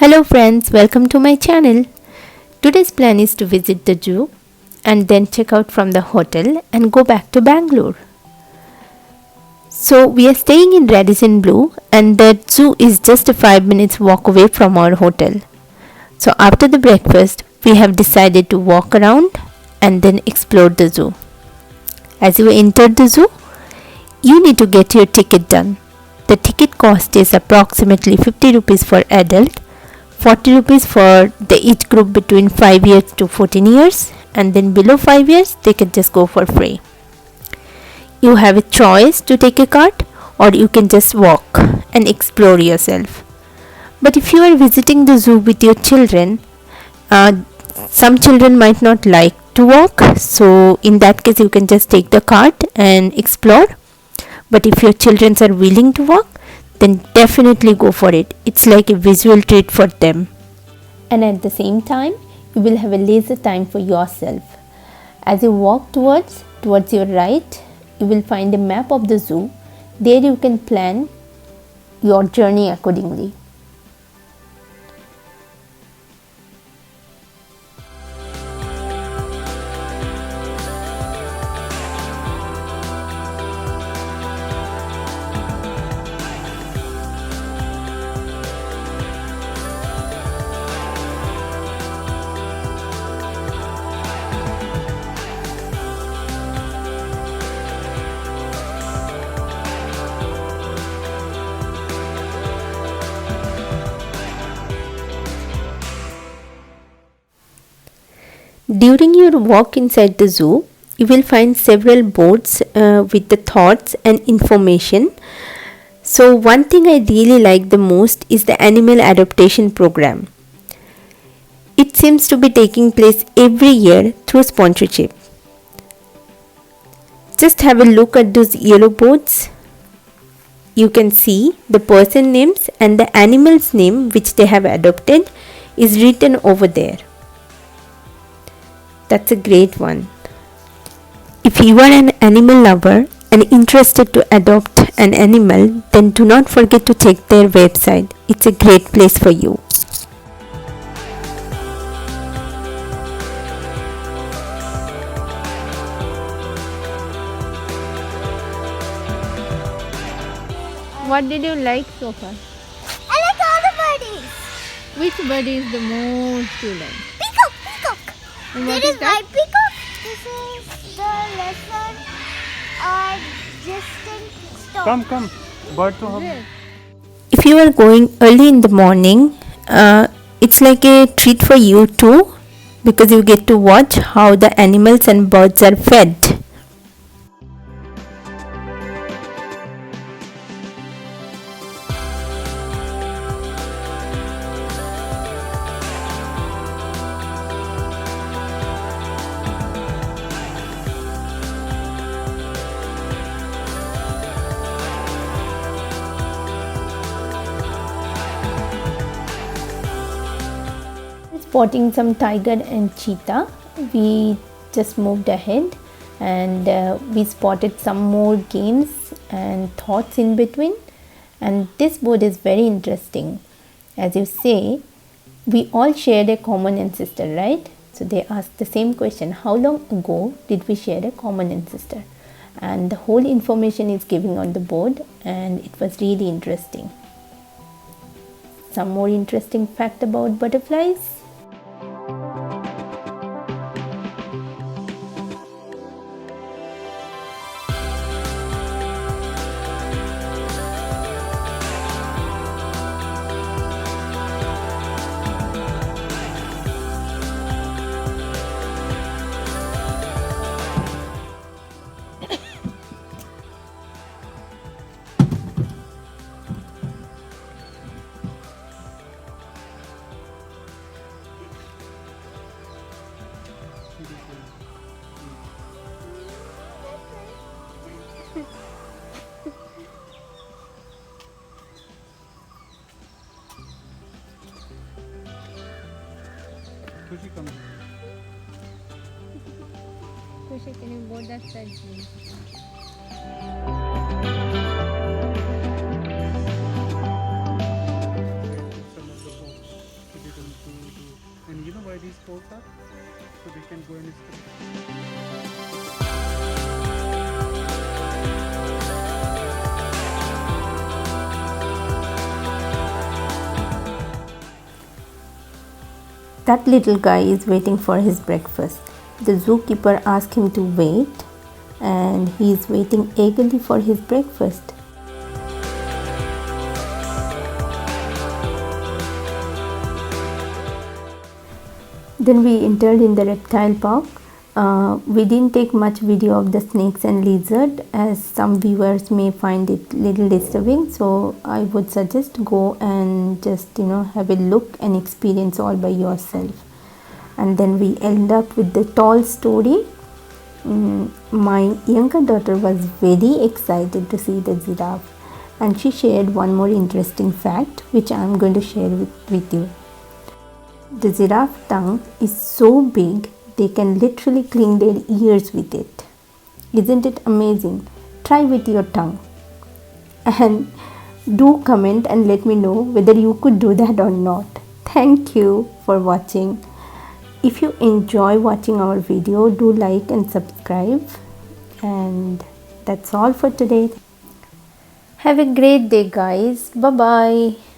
Hello friends, welcome to my channel. Today's plan is to visit the zoo and then check out from the hotel and go back to Bangalore. So we are staying in Radisson Blu and the zoo is just a 5 minutes walk away from our hotel. So after the breakfast, we have decided to walk around and then explore the zoo. As you enter the zoo, you need to get your ticket done. The ticket cost is approximately 50 rupees for adult, 40 rupees for the age group between 5 years to 14 years, and then below 5 years they can just go for free. You have a choice to take a cart or you can just walk and explore yourself. But if you are visiting the zoo with your children, some children might not like to walk, so in that case you can just take the cart and explore. But if your children are willing to walk, then definitely go for it. It's like a visual treat for them. And at the same time, you will have a leisure time for yourself. As you walk towards your right, you will find a map of the zoo. There you can plan your journey accordingly. During your walk inside the zoo, you will find several boards with the thoughts and information. So one thing I really like the most is the animal adaptation program. It seems to be taking place every year through sponsorship. Just have a look at those yellow boards. You can see the person names and the animal's name which they have adopted is written over there. That's a great one. If you are an animal lover and interested to adopt an animal, then do not forget to check their website. It's a great place for you. What did you like so far? I like all the birdies. Which bird is the most you like? Peacock, peacock. And There what is is that? white peacock. This is the lesson or distant stop. Come, bird to hug. If you are going early in the morning, it's like a treat for you too, because you get to watch how the animals and birds are fed. Spotting some tiger and cheetah, we just moved ahead and we spotted some more games and thoughts in between. And this board is very interesting. As you say, we all shared a common ancestor, right? So they asked the same question: how long ago did we share a common ancestor? And the whole information is given on the board, and it was really interesting. Some more interesting fact about butterflies. Khushi, come. Khushi, can you go that side, please? can go and stay. That little guy is waiting for his breakfast. The zookeeper asked him to wait, and he is waiting eagerly for his breakfast. Then we entered in the reptile park. We didn't take much video of the snakes and lizard, as some viewers may find it little disturbing, so I would suggest go and just have a look and experience all by yourself. And then we end up with the tall story. My younger daughter was very excited to see the giraffe, and she shared one more interesting fact which I am going to share with you. The giraffe tongue is so big they can literally clean their ears with it. Isn't it amazing? Try with your tongue. And do comment and let me know whether you could do that or not. Thank you for watching. If you enjoy watching our video, do like and subscribe. And that's all for today. Have a great day, guys. Bye bye.